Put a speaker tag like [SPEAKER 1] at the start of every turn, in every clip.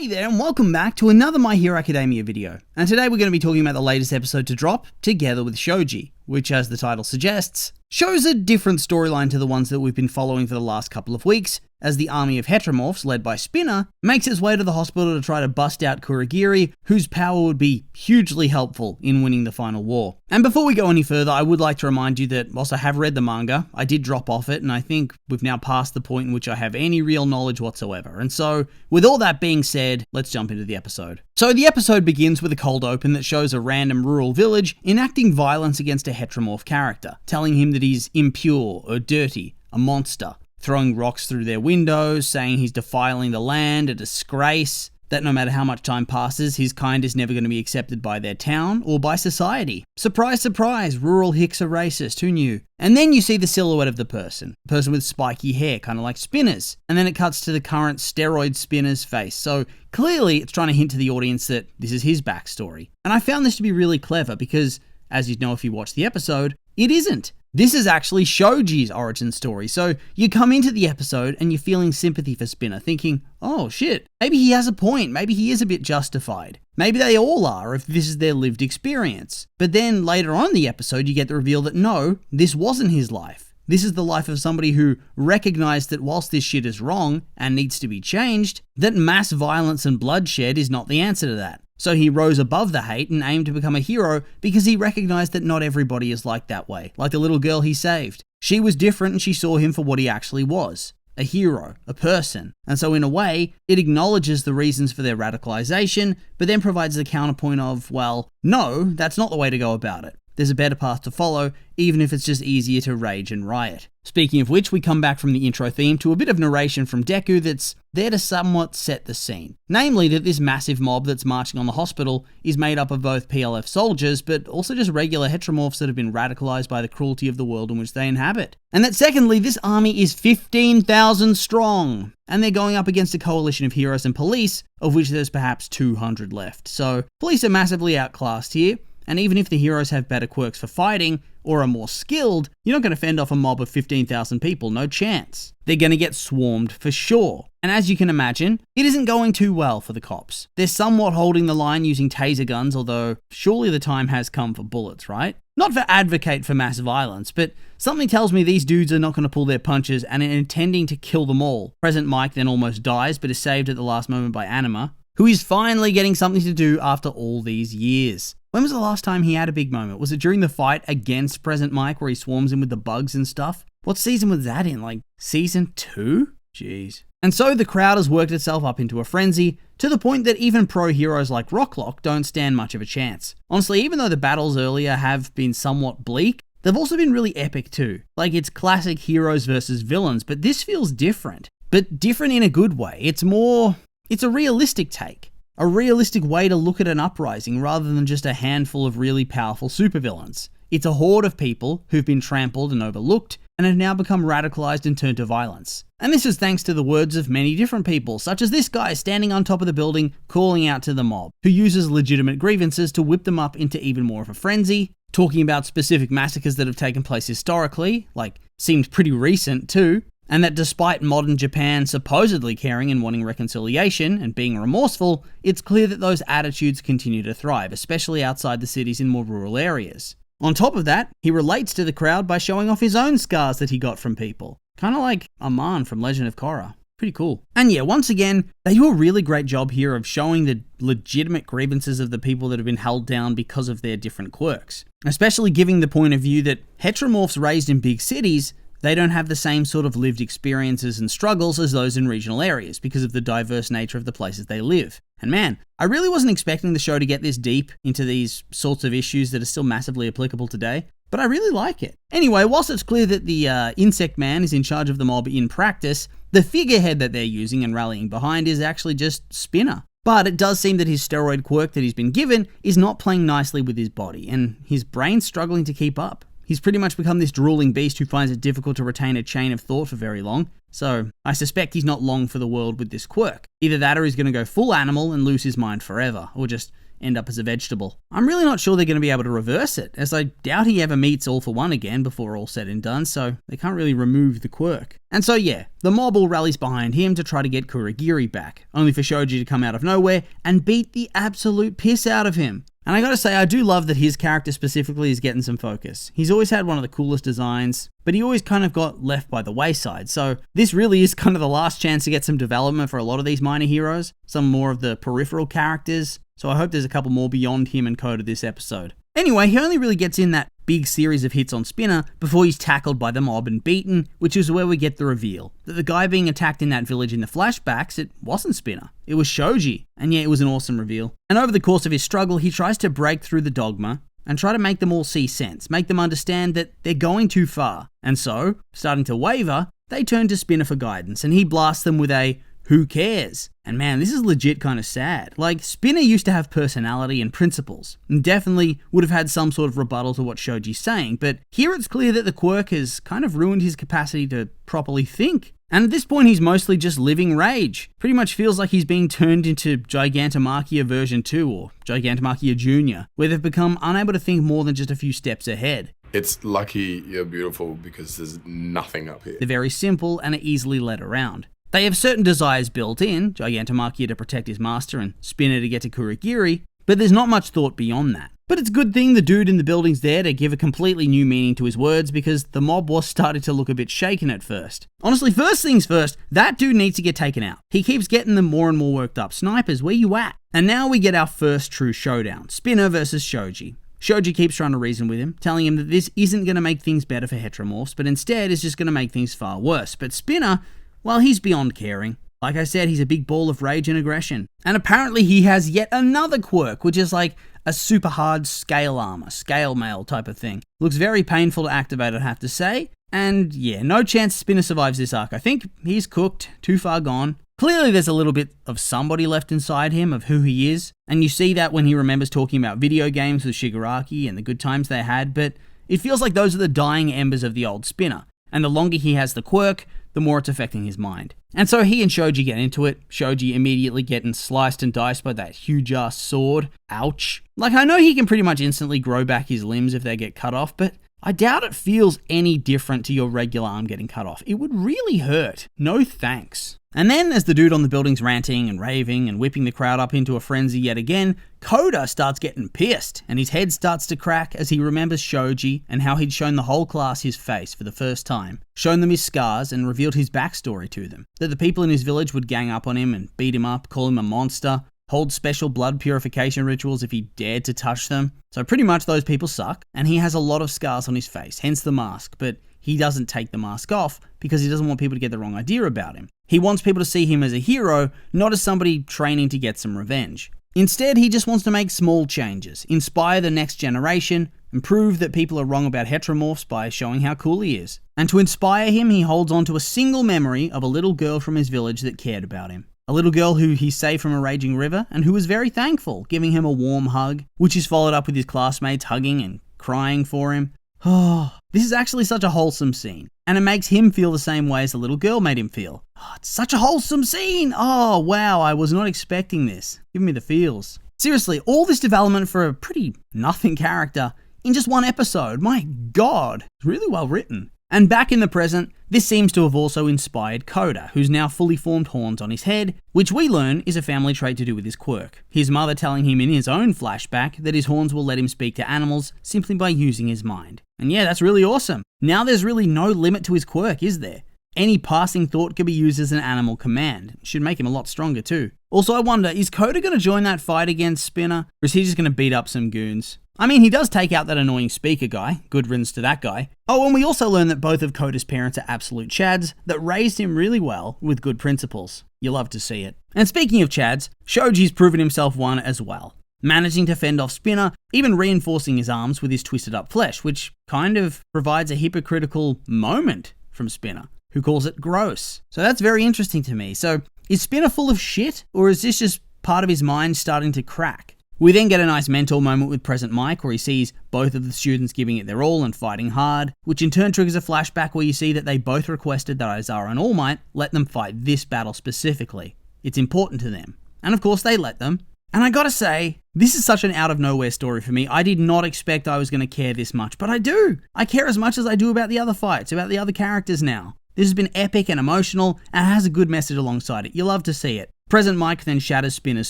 [SPEAKER 1] Hey there, and welcome back to another My Hero Academia video. And today we're going to be talking about the latest episode to drop, Together with Shoji, which, as the title suggests, shows a different storyline to the ones that we've been following for the last couple of weeks, as the army of heteromorphs, led by Spinner, makes its way to the hospital to try to bust out Kurogiri, whose power would be hugely helpful in winning the final war. And before we go any further, I would like to remind you that whilst I have read the manga, I did drop off it, and I think we've now passed the point in which I have any real knowledge whatsoever. And so, with all that being said, let's jump into the episode. So the episode begins with a cold open that shows a random rural village enacting violence against a heteromorph character, telling him that he's impure or dirty, a monster, throwing rocks through their windows, saying he's defiling the land, a disgrace, that no matter how much time passes, his kind is never going to be accepted by their town or by society. Surprise, surprise, rural hicks are racist, who knew? And then you see the silhouette of the person with spiky hair, kind of like Spinner's. And then it cuts to the current steroid Spinner's face. So clearly it's trying to hint to the audience that this is his backstory. And I found this to be really clever because, as you'd know if you watched the episode, it isn't. This is actually Shoji's origin story, so you come into the episode and you're feeling sympathy for Spinner, thinking, oh shit, maybe he has a point, maybe he is a bit justified. Maybe they all are if this is their lived experience. But then later on in the episode you get the reveal that no, this wasn't his life. This is the life of somebody who recognized that whilst this shit is wrong and needs to be changed, that mass violence and bloodshed is not the answer to that. So he rose above the hate and aimed to become a hero because he recognized that not everybody is like that way, like the little girl he saved. She was different and she saw him for what he actually was, a hero, a person. And so in a way, it acknowledges the reasons for their radicalization, but then provides the counterpoint of, well, no, that's not the way to go about it. There's a better path to follow, even if it's just easier to rage and riot. Speaking of which, we come back from the intro theme to a bit of narration from Deku that's there to somewhat set the scene. Namely that this massive mob that's marching on the hospital is made up of both PLF soldiers, but also just regular heteromorphs that have been radicalized by the cruelty of the world in which they inhabit. And that secondly, this army is 15,000 strong, and they're going up against a coalition of heroes and police, of which there's perhaps 200 left. So, police are massively outclassed here. And even if the heroes have better quirks for fighting, or are more skilled, you're not going to fend off a mob of 15,000 people, no chance. They're going to get swarmed for sure. And as you can imagine, it isn't going too well for the cops. They're somewhat holding the line using taser guns, although surely the time has come for bullets, right? Not to advocate for mass violence, but something tells me these dudes are not going to pull their punches and are intending to kill them all. President Mike then almost dies, but is saved at the last moment by Anima, who is finally getting something to do after all these years. When was the last time he had a big moment? Was it during the fight against President Mike where he swarms him with the bugs and stuff? What season was that in? Like, season 2? Jeez. And so the crowd has worked itself up into a frenzy, to the point that even pro heroes like Rocklock don't stand much of a chance. Honestly, even though the battles earlier have been somewhat bleak, they've also been really epic too. Like, it's classic heroes versus villains, but this feels different. But different in a good way. It's a realistic take. A realistic way to look at an uprising rather than just a handful of really powerful supervillains. It's a horde of people who've been trampled and overlooked and have now become radicalized and turned to violence. And this is thanks to the words of many different people, such as this guy standing on top of the building calling out to the mob, who uses legitimate grievances to whip them up into even more of a frenzy, talking about specific massacres that have taken place historically, like seemed pretty recent too, and that despite modern Japan supposedly caring and wanting reconciliation and being remorseful, it's clear that those attitudes continue to thrive, especially outside the cities in more rural areas. On top of that, he relates to the crowd by showing off his own scars that he got from people. Kind of like Aman from Legend of Korra. Pretty cool. And yeah, once again, they do a really great job here of showing the legitimate grievances of the people that have been held down because of their different quirks. Especially giving the point of view that heteromorphs raised in big cities, they don't have the same sort of lived experiences and struggles as those in regional areas because of the diverse nature of the places they live. And man, I really wasn't expecting the show to get this deep into these sorts of issues that are still massively applicable today, but I really like it. Anyway, whilst it's clear that the Insect Man is in charge of the mob in practice, the figurehead that they're using and rallying behind is actually just Spinner. But it does seem that his steroid quirk that he's been given is not playing nicely with his body, and his brain's struggling to keep up. He's pretty much become this drooling beast who finds it difficult to retain a chain of thought for very long, so I suspect he's not long for the world with this quirk. Either that or he's going to go full animal and lose his mind forever, or just end up as a vegetable. I'm really not sure they're going to be able to reverse it, as I doubt he ever meets All for One again before all said and done, so they can't really remove the quirk. And so yeah, the mob all rallies behind him to try to get Kurogiri back, only for Shoji to come out of nowhere and beat the absolute piss out of him. And I gotta say, I do love that his character specifically is getting some focus. He's always had one of the coolest designs, but he always kind of got left by the wayside. So this really is kind of the last chance to get some development for a lot of these minor heroes, some more of the peripheral characters. So I hope there's a couple more beyond him and Koda this episode. Anyway, he only really gets in that big series of hits on Spinner before he's tackled by the mob and beaten, which is where we get the reveal that the guy being attacked in that village in the flashbacks, it wasn't Spinner, it was Shoji. And yeah, it was an awesome reveal. And over the course of his struggle, he tries to break through the dogma and try to make them all see sense, make them understand that they're going too far. And so, starting to waver, they turn to Spinner for guidance, and he blasts them with a "who cares?" And man, this is legit kind of sad. Like, Spinner used to have personality and principles, and definitely would have had some sort of rebuttal to what Shoji's saying, but here it's clear that the quirk has kind of ruined his capacity to properly think. And at this point, he's mostly just living rage. Pretty much feels like he's being turned into Gigantomachia version 2 or Gigantomachia Jr., where they've become unable to think more than just a few steps ahead.
[SPEAKER 2] It's lucky you're beautiful because there's nothing up here.
[SPEAKER 1] They're very simple and are easily led around. They have certain desires built in, Gigantomachia to protect his master and Spinner to get to Kurogiri, but there's not much thought beyond that. But it's a good thing the dude in the building's there to give a completely new meaning to his words, because the mob was starting to look a bit shaken at first. Honestly, first things first, that dude needs to get taken out. He keeps getting them more and more worked up. Snipers, where you at? And now we get our first true showdown, Spinner versus Shoji. Shoji keeps trying to reason with him, telling him that this isn't going to make things better for heteromorphs, but instead is just going to make things far worse. But Spinner, well, he's beyond caring. Like I said, he's a big ball of rage and aggression. And apparently he has yet another quirk, which is like a super hard scale armor, scale mail type of thing. Looks very painful to activate, I'd have to say. And yeah, no chance Spinner survives this arc. I think he's cooked, too far gone. Clearly there's a little bit of somebody left inside him, of who he is. And you see that when he remembers talking about video games with Shigaraki and the good times they had, but it feels like those are the dying embers of the old Spinner. And the longer he has the quirk, the more it's affecting his mind. And so he and Shoji get into it, Shoji immediately getting sliced and diced by that huge-ass sword. Ouch. Like, I know he can pretty much instantly grow back his limbs if they get cut off, but I doubt it feels any different to your regular arm getting cut off. It would really hurt. No thanks. And then, as the dude on the building's ranting and raving and whipping the crowd up into a frenzy yet again, Koda starts getting pissed, and his head starts to crack as he remembers Shoji and how he'd shown the whole class his face for the first time, shown them his scars and revealed his backstory to them, that the people in his village would gang up on him and beat him up, call him a monster, hold special blood purification rituals if he dared to touch them. So pretty much those people suck, and he has a lot of scars on his face, hence the mask, but he doesn't take the mask off because he doesn't want people to get the wrong idea about him. He wants people to see him as a hero, not as somebody training to get some revenge. Instead, he just wants to make small changes, inspire the next generation, and prove that people are wrong about heteromorphs by showing how cool he is. And to inspire him, he holds on to a single memory of a little girl from his village that cared about him. A little girl who he saved from a raging river and who was very thankful, giving him a warm hug, which is followed up with his classmates hugging and crying for him. Oh, this is actually such a wholesome scene, and it makes him feel the same way as the little girl made him feel. Oh, it's such a wholesome scene! Oh, wow, I was not expecting this. Give me the feels. Seriously, all this development for a pretty nothing character in just one episode. My god, it's really well written. And back in the present, this seems to have also inspired Koda, who's now fully formed horns on his head, which we learn is a family trait to do with his quirk. His mother telling him in his own flashback that his horns will let him speak to animals simply by using his mind. And yeah, that's really awesome. Now there's really no limit to his quirk, is there? Any passing thought could be used as an animal command. It should make him a lot stronger too. Also, I wonder, is Koda going to join that fight against Spinner, or is he just going to beat up some goons? I mean, he does take out that annoying speaker guy. Good riddance to that guy. Oh, and we also learn that both of Koda's parents are absolute chads that raised him really well with good principles. You love to see it. And speaking of chads, Shoji's proven himself one as well, managing to fend off Spinner, even reinforcing his arms with his twisted up flesh, which kind of provides a hypocritical moment from Spinner, who calls it gross. So that's very interesting to me. So is Spinner full of shit, or is this just part of his mind starting to crack? We then get a nice mentor moment with Present Mike where he sees both of the students giving it their all and fighting hard, which in turn triggers a flashback where you see that they both requested that Aizawa and All Might let them fight this battle specifically. It's important to them. And of course they let them. And I gotta say, This is such an out of nowhere story for me. I did not expect I was going to care this much, but I do. I care as much as I do about the other fights, about the other characters now. This has been epic and emotional, and has a good message alongside it. You love to see it. Present Mike then shatters Spinner's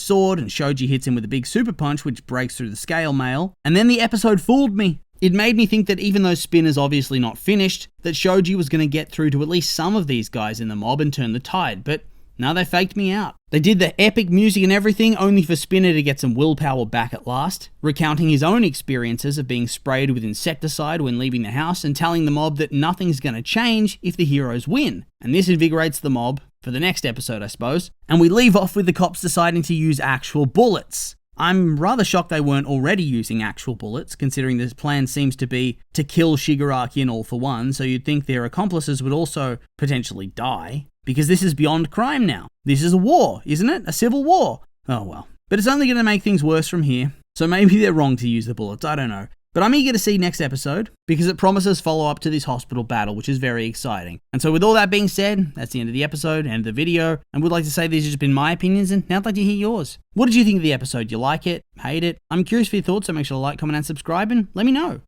[SPEAKER 1] sword, and Shoji hits him with a big super punch which breaks through the scale mail. And then the episode fooled me. It made me think that even though Spinner's obviously not finished, that Shoji was going to get through to at least some of these guys in the mob and turn the tide, but no, they faked me out. They did the epic music and everything only for Spinner to get some willpower back at last, recounting his own experiences of being sprayed with insecticide when leaving the house and telling the mob that nothing's going to change if the heroes win. And this invigorates the mob for the next episode, I suppose. And we leave off with the cops deciding to use actual bullets. I'm rather shocked they weren't already using actual bullets, considering this plan seems to be to kill Shigaraki and All for One, so you'd think their accomplices would also potentially die. Because this is beyond crime now. This is a war, isn't it? A civil war. Oh well. But it's only going to make things worse from here. So maybe they're wrong to use the bullets, I don't know. But I'm eager to see next episode, because it promises follow-up to this hospital battle, which is very exciting. And so with all that being said, that's the end of the episode, end of the video, and would like to say these have just been my opinions, and now I'd like to hear yours. What did you think of the episode? You like it? Hate it? I'm curious for your thoughts, so make sure to like, comment, and subscribe, and let me know.